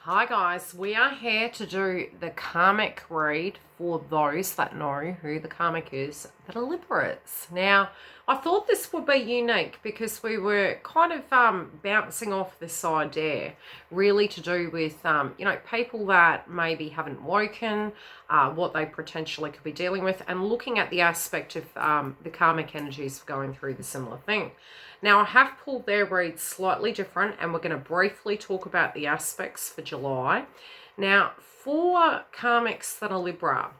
Hi guys, we are here to do the karmic read for those that know who the karmic is that are Libras. Now, I thought this would be unique because we were kind of bouncing off this idea really to do with, people that maybe haven't woken, what they potentially could be dealing with, and looking at the aspect of the karmic energies going through the similar thing. Now, I have pulled their reads slightly different, and we're going to briefly talk about the aspects for July. Now, for karmics that are Libra,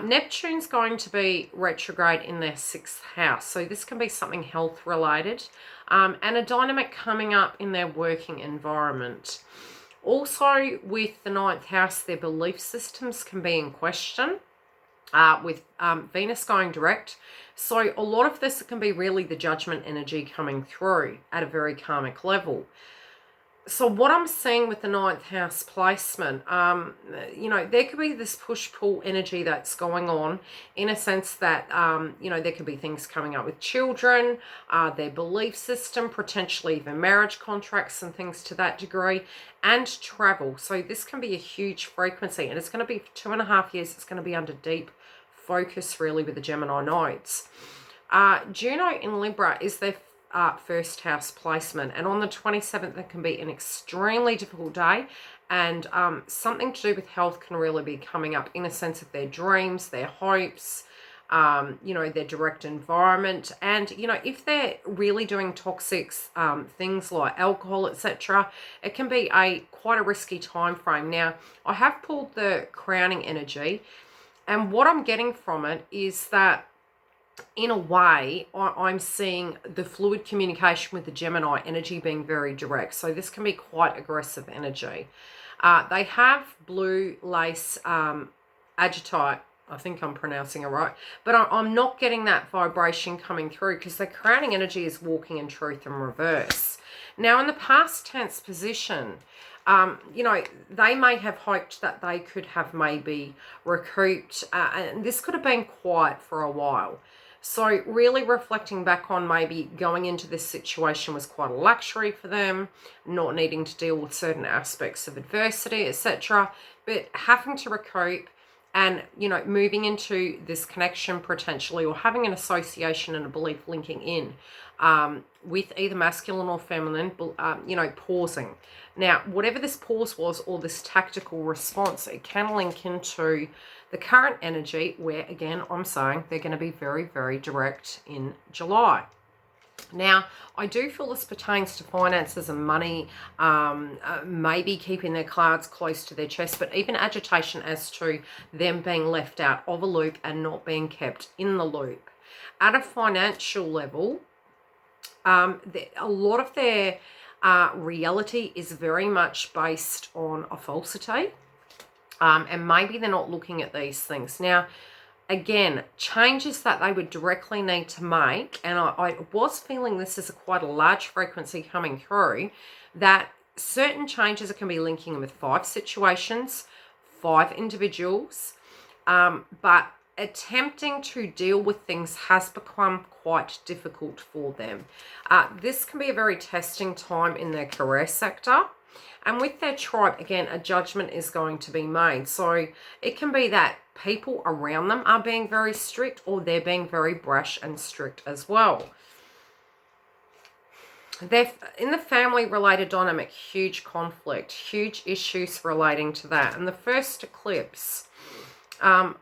Neptune's going to be retrograde in their 6th house. So this can be something health related, and a dynamic coming up in their working environment. Also, with the 9th house, their belief systems can be in question. With Venus going direct. So a lot of this can be really the judgment energy coming through at a very karmic level. So what I'm seeing with the 9th house placement, there could be this push-pull energy that's going on in a sense that, there could be things coming up with children, their belief system, potentially even marriage contracts and things to that degree, and travel. So this can be a huge frequency, and it's going to be for 2.5 years. It's going to be under deep focus really with the Gemini nodes. Juno in Libra is their first house placement, and on the 27th it can be an extremely difficult day, and something to do with health can really be coming up in a sense of their dreams, their hopes, their direct environment. And if they're really doing toxic things like alcohol, etc., it can be quite a risky time frame. Now, I have pulled the crowning energy, and what I'm getting from it is that in a way, I'm seeing the fluid communication with the Gemini energy being very direct. So this can be quite aggressive energy. They have blue lace agitite. I think I'm pronouncing it right. But I'm not getting that vibration coming through because the crowning energy is walking in truth in reverse. Now, in the past tense position, they may have hoped that they could have maybe recouped, and this could have been quiet for a while. So really reflecting back on maybe going into this situation was quite a luxury for them, not needing to deal with certain aspects of adversity, etc., but having to recoup and, moving into this connection potentially, or having an association and a belief linking in with either masculine or feminine, pausing. Now, whatever this pause was, or this tactical response, it can link into the current energy where, again, I'm saying they're going to be very, very direct in July. Now, I do feel this pertains to finances and money, maybe keeping their cards close to their chest, but even agitation as to them being left out of a loop and not being kept in the loop. At a financial level, a lot of their reality is very much based on a falsity. And maybe they're not looking at these things. Now, again, changes that they would directly need to make, and I was feeling this is quite a large frequency coming through, that certain changes can be linking with 5 situations, 5 individuals, but attempting to deal with things has become quite difficult for them. This can be a very testing time in their career sector. And with their tribe, again, a judgment is going to be made. So it can be that people around them are being very strict, or they're being very brash and strict as well. They're in the family-related dynamic, huge conflict, huge issues relating to that. And the first eclipse,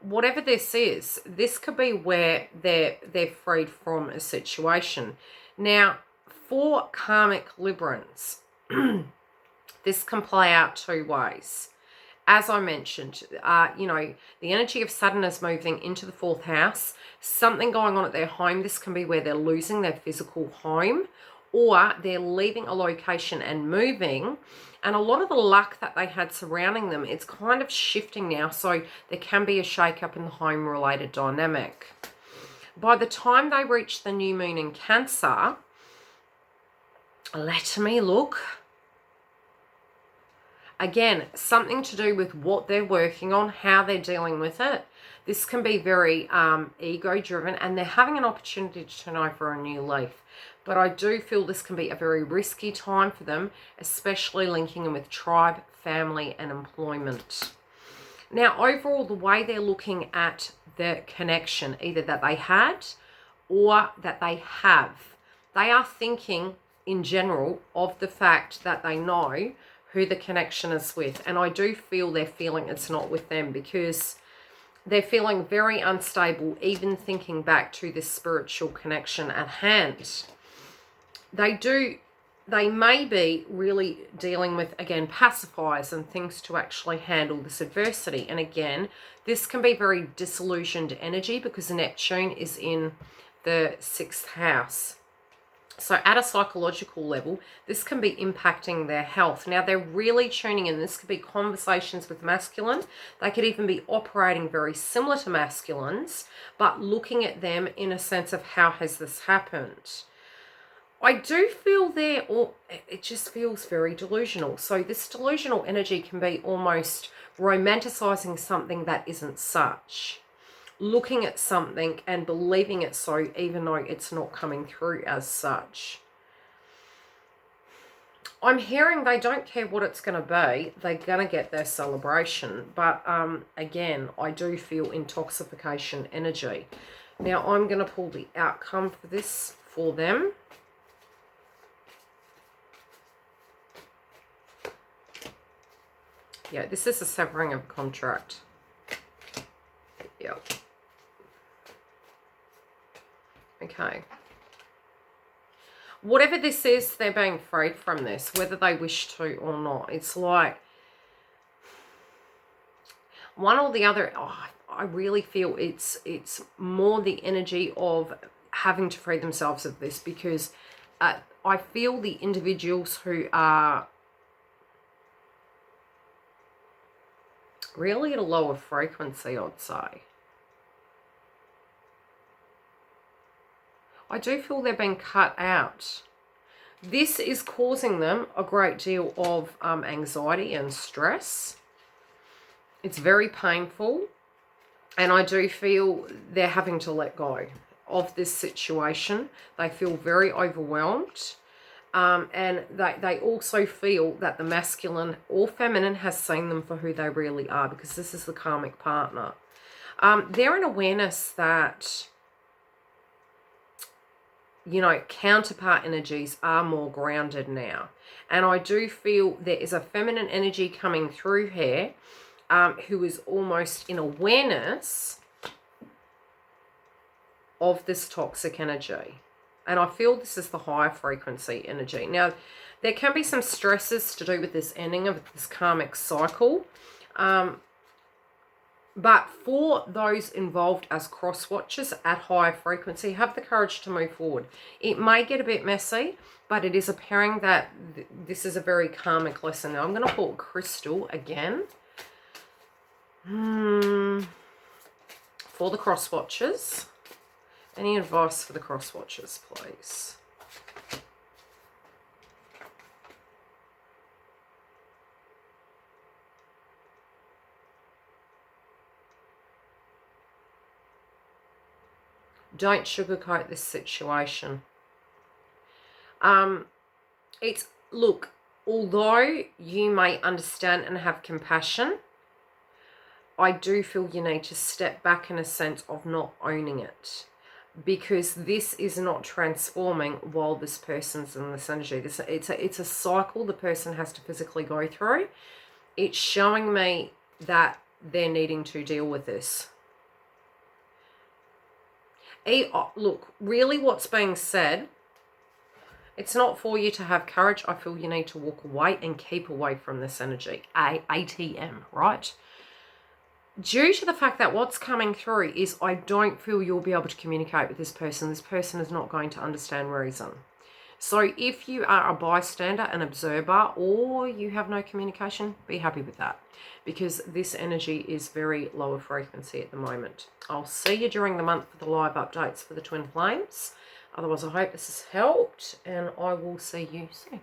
whatever this is, this could be where they're freed from a situation. Now, for karmic Librans, this can play out 2 ways. As I mentioned, the energy of Saturn is moving into the 4th house. Something going on at their home. This can be where they're losing their physical home, or they're leaving a location and moving. And a lot of the luck that they had surrounding them, it's kind of shifting now. So there can be a shake-up in the home-related dynamic. By the time they reach the new moon in Cancer, let me look. Again, something to do with what they're working on, how they're dealing with it. This can be very ego-driven, and they're having an opportunity to turn over a new leaf. But I do feel this can be a very risky time for them, especially linking in with tribe, family, and employment. Now, overall, the way they're looking at the connection, either that they had or that they have, they are thinking in general of the fact that they know who the connection is with. And I do feel they're feeling it's not with them, because they're feeling very unstable, even thinking back to this spiritual connection at hand. They may be really dealing with, again, pacifiers and things to actually handle this adversity. And again, this can be very disillusioned energy because Neptune is in the 6th house. So at a psychological level, this can be impacting their health. Now, they're really tuning in. This could be conversations with masculine. They could even be operating very similar to masculines, but looking at them in a sense of how has this happened. I do feel it just feels very delusional. So this delusional energy can be almost romanticizing something that isn't such. Looking at something and believing it so, even though it's not coming through as such. I'm hearing they don't care what it's going to be. They're going to get their celebration. But again, I do feel intoxication energy. Now, I'm going to pull the outcome for this for them. Yeah, this is a severing of contract. Yeah. Okay. Whatever this is, they're being freed from this, whether they wish to or not. It's like one or the other. I really feel it's more the energy of having to free themselves of this, because I feel the individuals who are really at a lower frequency, I'd say. I do feel they're being cut out. This is causing them a great deal of anxiety and stress. It's very painful. And I do feel they're having to let go of this situation. They feel very overwhelmed. And they also feel that the masculine or feminine has seen them for who they really are, because this is the karmic partner. They're in awareness that, you know, counterpart energies are more grounded now. And I do feel there is a feminine energy coming through here who is almost in awareness of this toxic energy. And I feel this is the higher frequency energy. Now, there can be some stresses to do with this ending of this karmic cycle. But for those involved as cross watchers at higher frequency, have the courage to move forward. It may get a bit messy, but it is appearing that this is a very karmic lesson. Now, I'm going to pull crystal again. For the cross watchers. Any advice for the cross watchers, please? Don't sugarcoat this situation. Look, although you may understand and have compassion, I do feel you need to step back in a sense of not owning it, because this is not transforming while this person's in this energy. It's a cycle the person has to physically go through. It's showing me that they're needing to deal with this. Look, really what's being said, it's not for you to have courage. I feel you need to walk away and keep away from this energy. ATM, right? Due to the fact that what's coming through is I don't feel you'll be able to communicate with this person. This person is not going to understand reason. So if you are a bystander, an observer, or you have no communication, be happy with that, because this energy is very lower frequency at the moment. I'll see you during the month for the live updates for the twin flames. Otherwise, I hope this has helped, and I will see you soon.